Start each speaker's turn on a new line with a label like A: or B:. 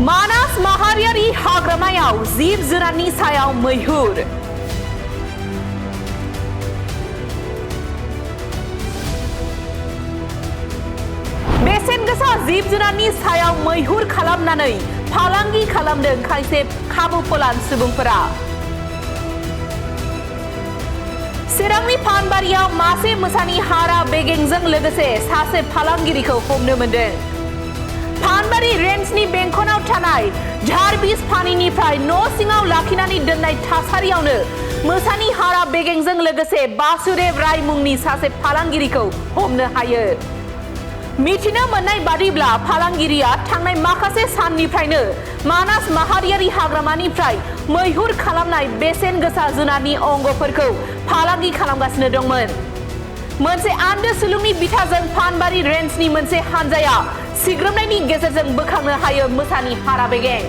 A: मानास माहारियारि हाग्रामायाव जिब जुनारनि सायाव मैहुर। बेसेन गोसा जिब जुनारनि सायाव मैहुर खालामनानै फालांगि खालामदों खायसे खाबु फोलान सुबुंफोरा। चिरांनि फानबारियाव मासे मोसानि हारा बेगेंजों लोगोसे सासे फालांगिरिखौ हमनो मोनदों। फानबारि रेन्जनि बेंखनाव थानाय झारबिस फानिनिफ्राय न' सिङाव लाखिनानै दोननाय थासारियावनो मोसानि हारा बेगेंजों लोगोसे बासुदेव राय मुंनि सासे फालांगिरिखौ हमनो हायो। मिथिनो मोननाय बादिब्ला फालांगिरिया थांनाय माखासे साननिफ्रायनो मानास माहारियारि हाग्रामानिफ्राय मैहुर खालामनाय बेसेन गोसा जुनारनि अंगफोरखौ फालांगि खालामगासिनो दंमोन। मोनसे आन्दो सुलुंनि बिथाजों फानबारि रेन्जनि मोनसे हानजाया सिग्रोमनायनि गेजेरजों बोखांनो हायो मोसानि हारा बेगें।